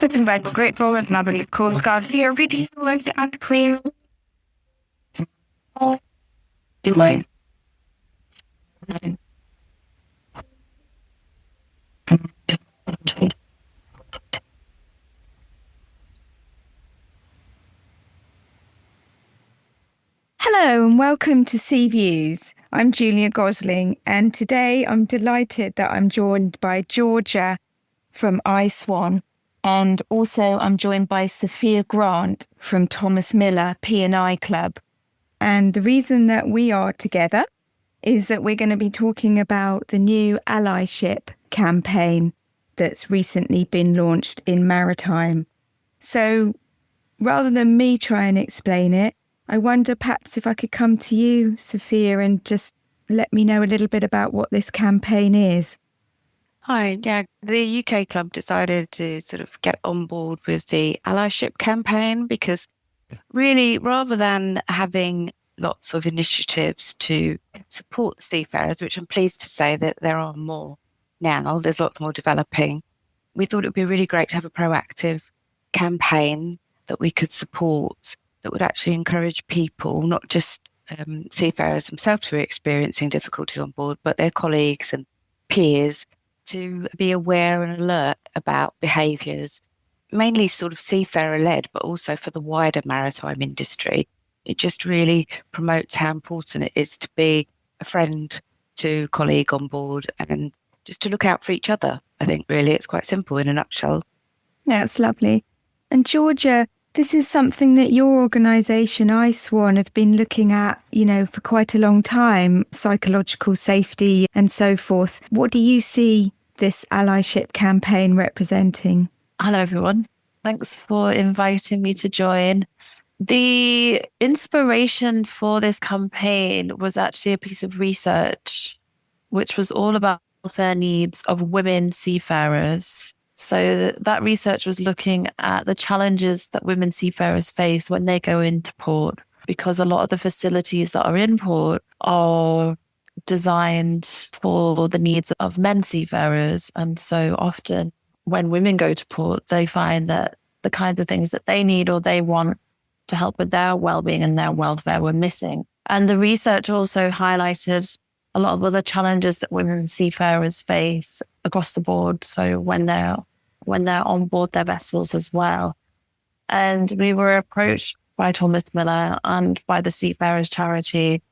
This is Michael Grateful with Melbourne Coast Guard here, video and clear. Do my Hello and welcome to Sea Views. I'm Julia Gosling, and today I'm delighted that I'm joined by Julia from ISWAN, and also I'm joined by Sophia Grant from Thomas Miller P&I Club. And the reason that we are together is that we're going to be talking about the new Allyship Campaign that's recently been launched in Maritime. So rather than me try and explain it, I wonder perhaps if I could come to you, Sophia, and just let me know a little bit about what this campaign is. Hi, yeah, the UK club decided to sort of get on board with the Allyship Campaign because really, rather than having lots of initiatives to support the seafarers, which I'm pleased to say that there are more now, there's lots more developing, we thought it would be really great to have a proactive campaign that we could support that would actually encourage people, not just seafarers themselves who are experiencing difficulties on board, but their colleagues and peers to be aware and alert about behaviours, mainly sort of seafarer-led, but also for the wider maritime industry. It just really promotes how important it is to be a friend to a colleague on board and just to look out for each other. I think really it's quite simple in a nutshell. That's lovely. And Georgia, this is something that your organisation, ISWAN, have been looking at, for quite a long time, psychological safety and so forth. What do you see this Allyship campaign representing? Hello, everyone. Thanks for inviting me to join. The inspiration for this campaign was actually a piece of research, which was all about welfare needs of women seafarers. So that research was looking at the challenges that women seafarers face when they go into port, because a lot of the facilities that are in port are designed for the needs of men seafarers. And so often when women go to port, they find that the kinds of things that they need or they want to help with their well-being and their welfare were missing. And the research also highlighted a lot of other challenges that women seafarers face across the board. So when they're on board their vessels as well. And we were approached by Thomas Miller and by the Seafarers charity.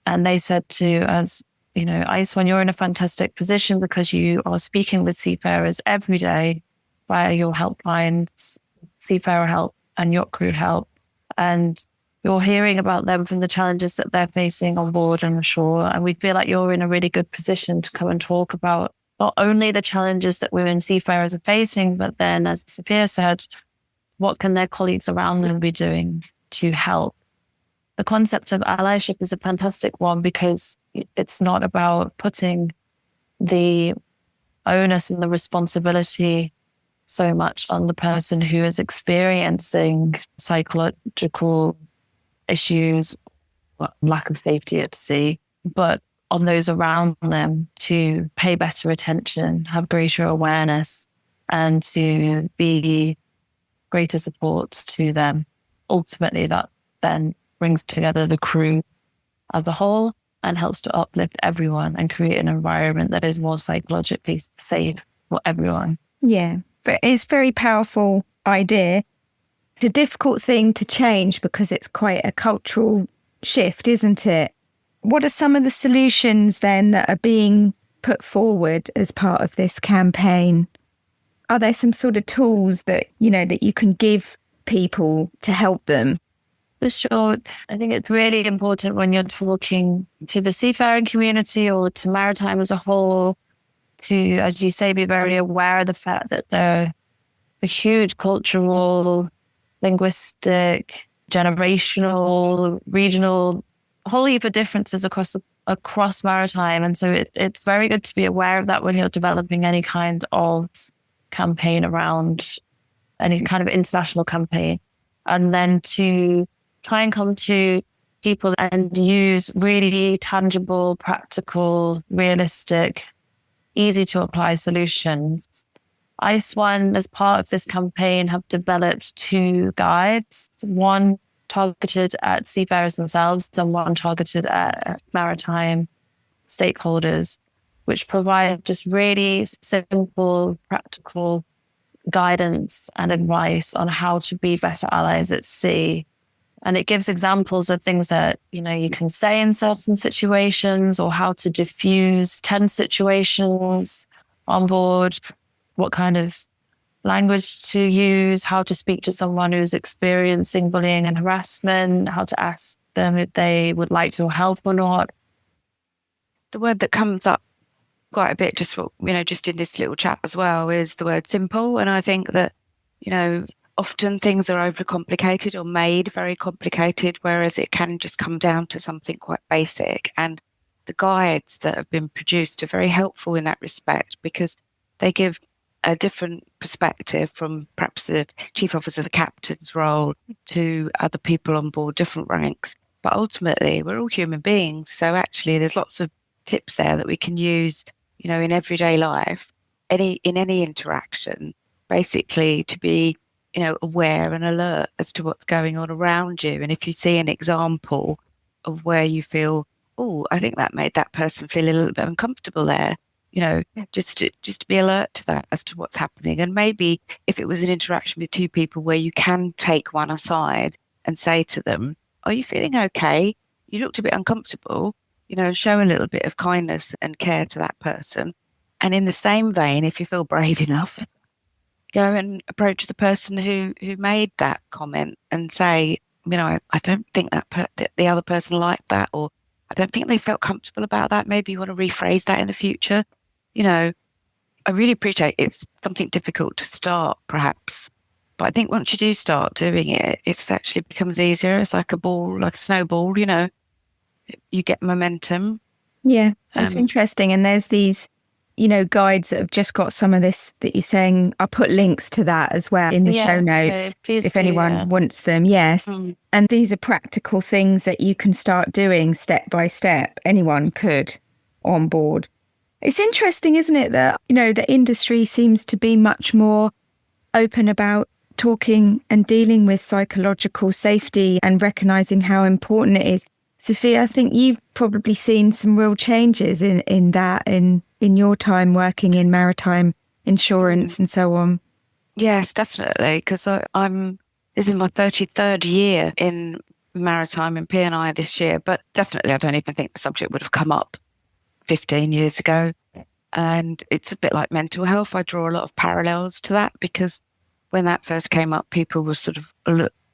And they said to us, ISWAN, you're in a fantastic position because you are speaking with seafarers every day via your helplines, Seafarer Help and Yacht Crew Help. And you're hearing about them from the challenges that they're facing on board and ashore. And we feel like you're in a really good position to come and talk about not only the challenges that women seafarers are facing, but then, as Sophia said, what can their colleagues around them be doing to help? The concept of allyship is a fantastic one because it's not about putting the onus and the responsibility so much on the person who is experiencing psychological issues, lack of safety at sea, but on those around them to pay better attention, have greater awareness, and to be greater supports to them. Ultimately, that then brings together the crew as a whole and helps to uplift everyone and create an environment that is more psychologically safe for everyone. Yeah, but it's a very powerful idea. It's a difficult thing to change because it's quite a cultural shift, isn't it? What are some of the solutions then that are being put forward as part of this campaign? Are there some sort of tools that, that you can give people to help them? For sure. I think it's really important when you're talking to the seafaring community or to maritime as a whole to, as you say, be very aware of the fact that there are a huge cultural, linguistic, generational, regional, a whole heap of differences across maritime. And so it's very good to be aware of that when you're developing any kind of campaign around any kind of international campaign. And then to try and come to people and use really tangible, practical, realistic, easy to apply solutions ISWAN, as part of this campaign, have developed 2 guides, one targeted at seafarers themselves and one targeted at maritime stakeholders, which provide just really simple, practical guidance and advice on how to be better allies at sea. And it gives examples of things that, you can say in certain situations, or how to diffuse tense situations on board, what kind of language to use, how to speak to someone who's experiencing bullying and harassment, how to ask them if they would like your help or not. The word that comes up quite a bit, just in this little chat as well, is the word simple. And I think that, often things are overcomplicated or made very complicated, whereas it can just come down to something quite basic. And the guides that have been produced are very helpful in that respect, because they give a different perspective from perhaps the chief officer, the captain's role, to other people on board, different ranks. But ultimately, we're all human beings. So actually, there's lots of tips there that we can use, in everyday life, in any interaction, basically to be, aware and alert as to what's going on around you. And if you see an example of where you feel, oh, I think that made that person feel a little bit uncomfortable there, just to be alert to that as to what's happening. And maybe if it was an interaction with 2 people where you can take one aside and say to them, are you feeling okay? You looked a bit uncomfortable, show a little bit of kindness and care to that person. And in the same vein, if you feel brave enough, go and approach the person who made that comment and say, I don't think that the other person liked that, or I don't think they felt comfortable about that. Maybe you want to rephrase that in the future. I really appreciate it's something difficult to start, perhaps. But I think once you do start doing it, it actually becomes easier. It's like a ball, like a snowball, you get momentum. Yeah, that's interesting. And there's these, guides that have just got some of this that you're saying. I'll put links to that as well in the show notes if anyone wants them. Yes. And these are practical things that you can start doing step by step. Anyone could on board. It's interesting, isn't it, that, the industry seems to be much more open about talking and dealing with psychological safety and recognizing how important it is. Sophia, I think you've probably seen some real changes in that in your time working in maritime insurance and so on. Yes, definitely, because this is my 33rd year in maritime and P&I this year, but definitely I don't even think the subject would have come up 15 years ago. And it's a bit like mental health. I draw a lot of parallels to that, because when that first came up, people were sort of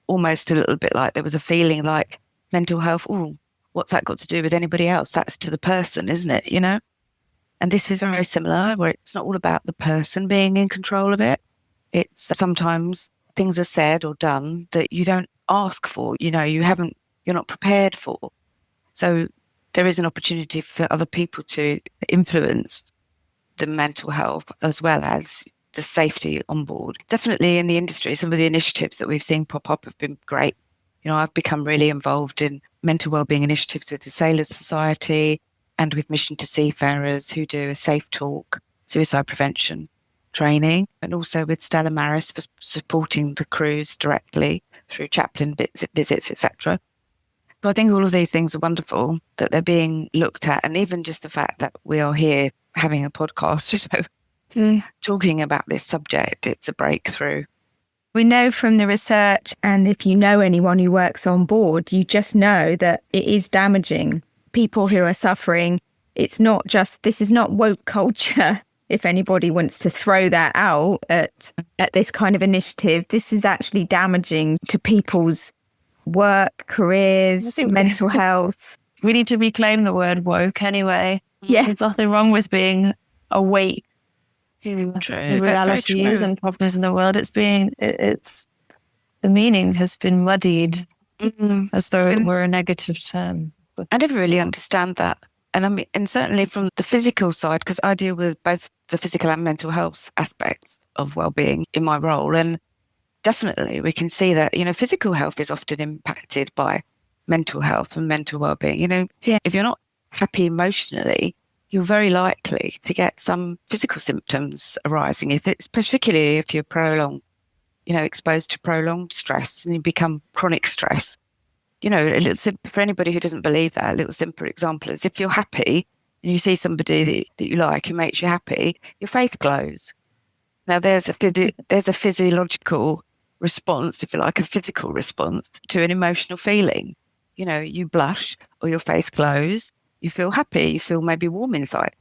almost a little bit like there was a feeling like mental health, oh, what's that got to do with anybody else? That's to the person, isn't it? And this is very similar, where it's not all about the person being in control of it. It's sometimes things are said or done that you don't ask for, you're not prepared for. So there is an opportunity for other people to influence the mental health as well as the safety on board. Definitely in the industry, some of the initiatives that we've seen pop up have been great. I've become really involved in mental wellbeing initiatives with the Sailors Society and with Mission to Seafarers, who do a safe talk, suicide prevention training, and also with Stella Maris for supporting the crews directly through chaplain visits, etc. So I think all of these things are wonderful that they're being looked at, and even just the fact that we are here having a podcast, talking about this subject, it's a breakthrough. We know from the research, and if you know anyone who works on board, you just know that it is damaging. People who are suffering, this is not woke culture. If anybody wants to throw that out at this kind of initiative, this is actually damaging to people's work, careers, mental health. We need to reclaim the word woke anyway. Yes. There's nothing wrong with being awake to the realities and problems in the world. It's the meaning has been muddied as though it were a negative term. I never really understand that. And certainly from the physical side, because I deal with both the physical and mental health aspects of well-being in my role. And definitely we can see that, physical health is often impacted by mental health and mental well-being. If you're not happy emotionally, you're very likely to get some physical symptoms arising, particularly if you're exposed to prolonged stress and you become chronic stress. For anybody who doesn't believe that, a little simple example is if you're happy and you see somebody that you like who makes you happy, your face glows. Now there's a physiological response, if you like, a physical response to an emotional feeling. You blush or your face glows, you feel happy, you feel maybe warm inside.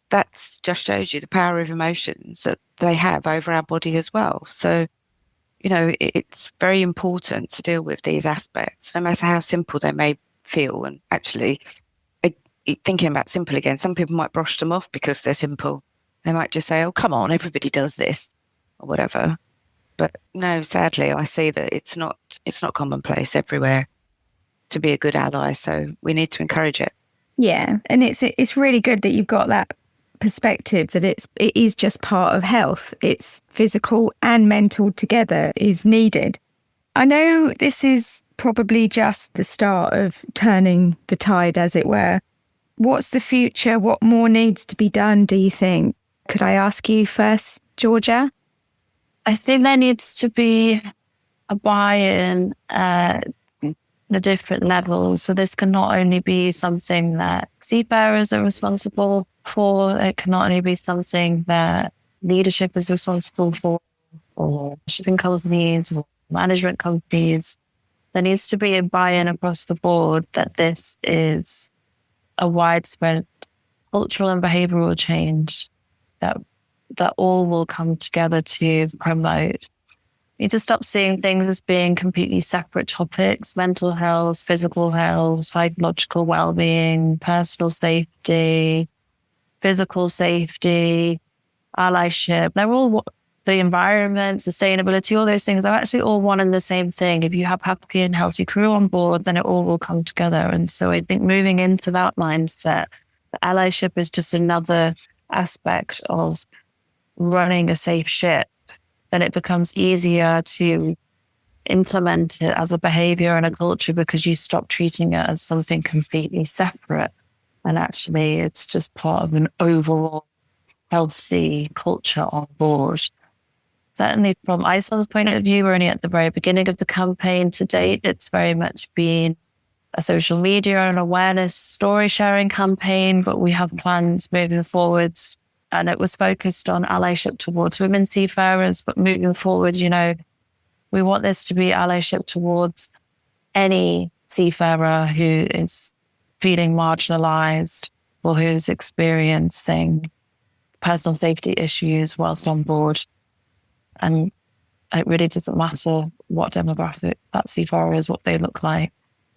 That just shows you the power of emotions that they have over our body as well. So, it's very important to deal with these aspects, no matter how simple they may feel. And actually, thinking about simple again, some people might brush them off because they're simple. They might just say, oh, come on, everybody does this or whatever. But no, sadly, I see that it's not commonplace everywhere to be a good ally. So we need to encourage it. Yeah. And it's really good that you've got that perspective that it is just part of health. It's physical and mental together is needed. I know this is probably just the start of turning the tide, as it were. What's the future? What more needs to be done, do you think? Could I ask you first, Georgia? I think there needs to be a buy-in at the different levels. So this can not only be something that seafarers are responsible for, it can not only be something that leadership is responsible for, or shipping companies, or management companies. There needs to be a buy-in across the board that this is a widespread cultural and behavioural change that all will come together to promote. We need to stop seeing things as being completely separate topics: mental health, physical health, psychological well-being, personal safety, physical safety, allyship. They're all the environment, sustainability, all those things are actually all one and the same thing. If you have happy and healthy crew on board, then it all will come together. And so I think moving into that mindset, the allyship is just another aspect of running a safe ship. Then it becomes easier to implement it as a behavior and a culture because you stop treating it as something completely separate. And actually, it's just part of an overall healthy culture on board. Certainly from ISWAN's point of view, we're only at the very beginning of the campaign. To date, it's very much been a social media and awareness story sharing campaign, but we have plans moving forwards. And it was focused on allyship towards women seafarers, but moving forward, we want this to be allyship towards any seafarer who is feeling marginalized or who's experiencing personal safety issues whilst on board. And it really doesn't matter what demographic that seafarer is, what they look like,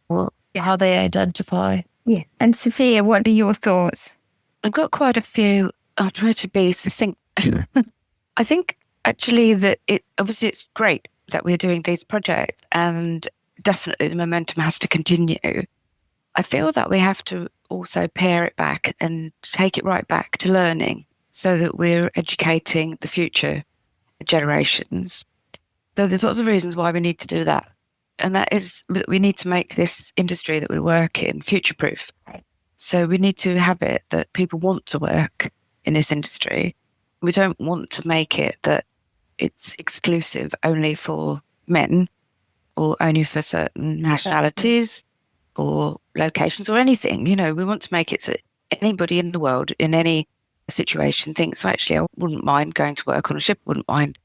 or how they identify. Yeah. And Sophia, what are your thoughts? I've got quite a few. I'll try to be succinct. I think actually that obviously it's great that we're doing these projects, and definitely the momentum has to continue. I feel that we have to also pare it back and take it right back to learning so that we're educating the future generations. So there's lots of reasons why we need to do that. And that is that we need to make this industry that we work in future-proof. So we need to have it that people want to work in this industry. We don't want to make it that it's exclusive only for men or only for certain nationalities or locations or anything. We want to make it so anybody in the world in any situation thinks, well, actually, I wouldn't mind going to work on a ship, wouldn't mind,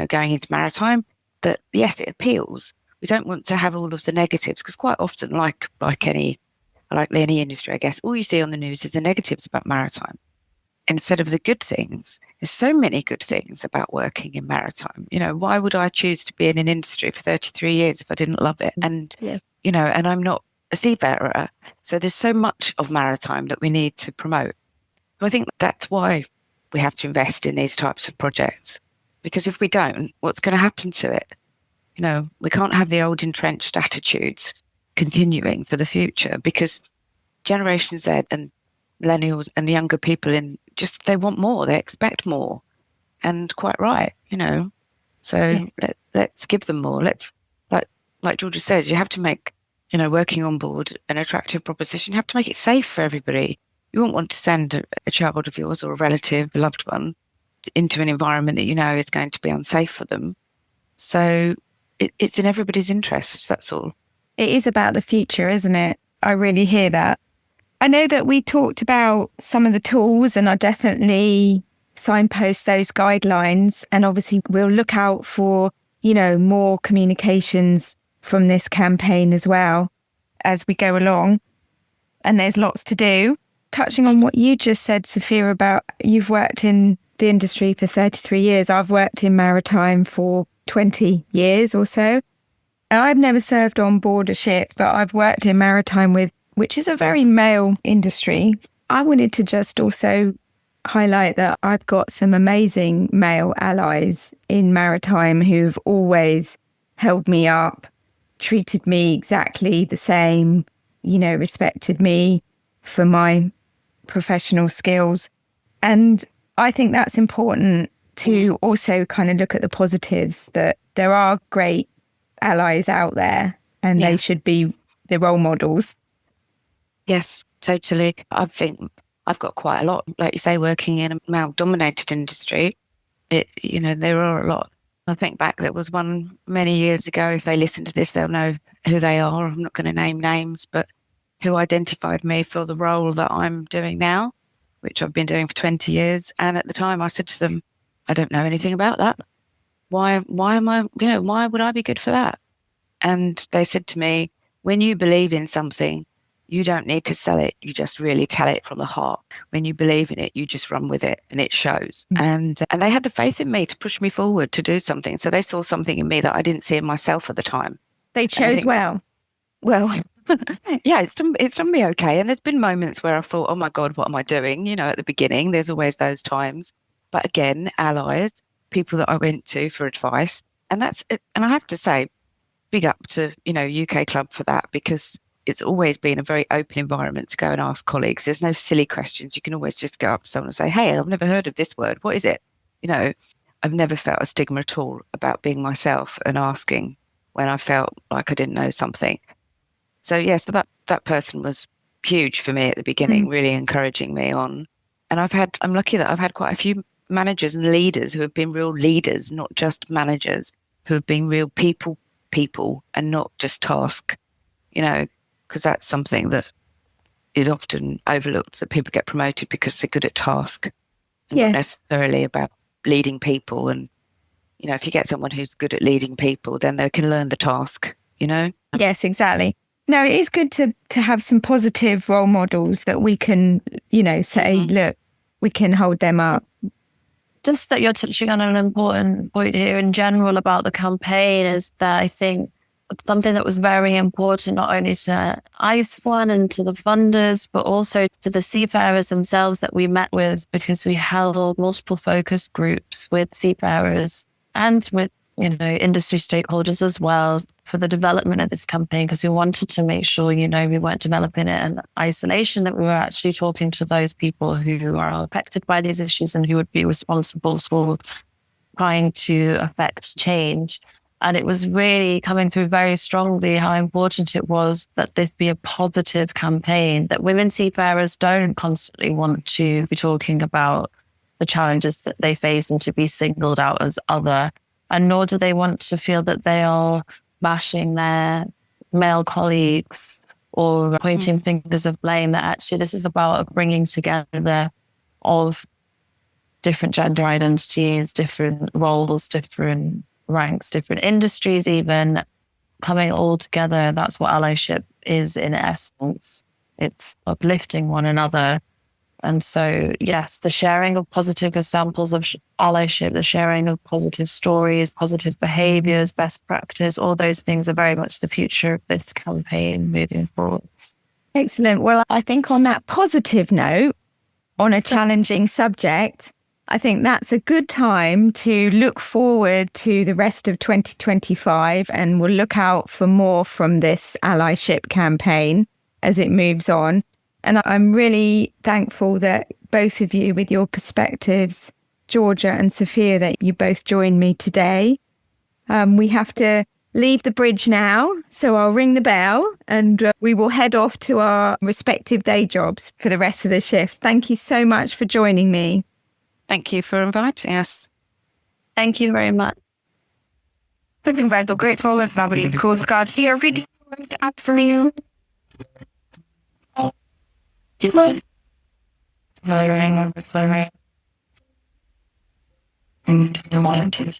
going into maritime, that yes, it appeals. We don't want to have all of the negatives, because quite often, like any industry, I guess, all you see on the news is the negatives about maritime instead of the good things. There's so many good things about working in maritime. Why would I choose to be in an industry for 33 years if I didn't love it? And, and I'm not a seafarer. So there's so much of maritime that we need to promote. So I think that's why we have to invest in these types of projects, because if we don't, what's going to happen to it? We can't have the old entrenched attitudes continuing for the future, because Generation Z and millennials and the younger people they want more, they expect more, and quite right, So yes. Let's give them more. Let's, like Georgia says, you have to make, working on board an attractive proposition. You have to make it safe for everybody. you wouldn't want to send a child of yours or a relative, a loved one, into an environment that you know is going to be unsafe for them. So it's in everybody's interests, that's all. It is about the future, isn't it? I really hear that. I know that we talked about some of the tools, and I definitely signpost those guidelines. And obviously we'll look out for, more communications from this campaign as well as we go along. And there's lots to do. Touching on what you just said, Sophia, about you've worked in the industry for 33 years. I've worked in maritime for 20 years or so. And I've never served on board a ship, but I've worked in maritime which is a very male industry. I wanted to just also highlight that I've got some amazing male allies in maritime who've always held me up, treated me exactly the same, respected me for my professional skills. And I think that's important to also kind of look at the positives, that there are great allies out there and they should be the role models. Yes, totally. I think I've got quite a lot, like you say, working in a male-dominated industry. There are a lot. I think back, there was one many years ago. If they listen to this, they'll know who they are. I'm not going to name names, but who identified me for the role that I'm doing now, which I've been doing for 20 years. And at the time I said to them, I don't know anything about that. Why am I, why would I be good for that? And they said to me, when you believe in something, you don't need to sell it. You just really tell it from the heart. When you believe in it, you just run with it and it shows. And they had the faith in me to push me forward to do something. So they saw something in me that I didn't see in myself at the time. They chose well. Well, yeah, it's done me okay. And there's been moments where I thought, oh my God, what am I doing? at the beginning, there's always those times. But again, allies, people that I went to for advice. And that's it. And I have to say, big up to, UK Club for that, because it's always been a very open environment to go and ask colleagues. There's no silly questions. You can always just go up to someone and say, hey, I've never heard of this word. What is it? I've never felt a stigma at all about being myself and asking when I felt like I didn't know something. So, yes, that person was huge for me at the beginning, really encouraging me on. And I'm lucky that I've had quite a few managers and leaders who have been real leaders, not just managers, who have been real people and not just task, because that's something that is often overlooked, that people get promoted because they're good at task and not necessarily about leading people. And, if you get someone who's good at leading people, then they can learn the task, Yes, exactly. No, it is good to have some positive role models that we can, say, look, we can hold them up. Just that you're touching on an important point here in general about the campaign is that I think something that was very important, not only to ISWAN and to the funders, but also to the seafarers themselves that we met with, because we held multiple focus groups with seafarers and with, industry stakeholders as well for the development of this campaign, because we wanted to make sure, we weren't developing it in isolation, that we were actually talking to those people who are affected by these issues and who would be responsible for trying to affect change. And it was really coming through very strongly how important it was that this be a positive campaign, that women seafarers don't constantly want to be talking about the challenges that they face and to be singled out as other, and nor do they want to feel that they are bashing their male colleagues or pointing fingers of blame, that actually this is about a bringing together of different gender identities, different roles, different ranks, different industries, even coming all together. That's what allyship is in essence. It's uplifting one another. And so, yes, the sharing of positive examples of allyship, the sharing of positive stories, positive behaviors, best practice, all those things are very much the future of this campaign moving forward. Excellent. Well, I think on that positive note, on a challenging subject, I think that's a good time to look forward to the rest of 2025, and we'll look out for more from this allyship campaign as it moves on. And I'm really thankful that both of you, with your perspectives, Georgia and Sophia, that you both joined me today. We have to leave the bridge now. So I'll ring the bell and we will head off to our respective day jobs for the rest of the shift. Thank you so much for joining me. Thank you for inviting us. Thank you very much. I'm very grateful if nobody in the Coast Guard here really worked out for you. Flaring. And the wanted.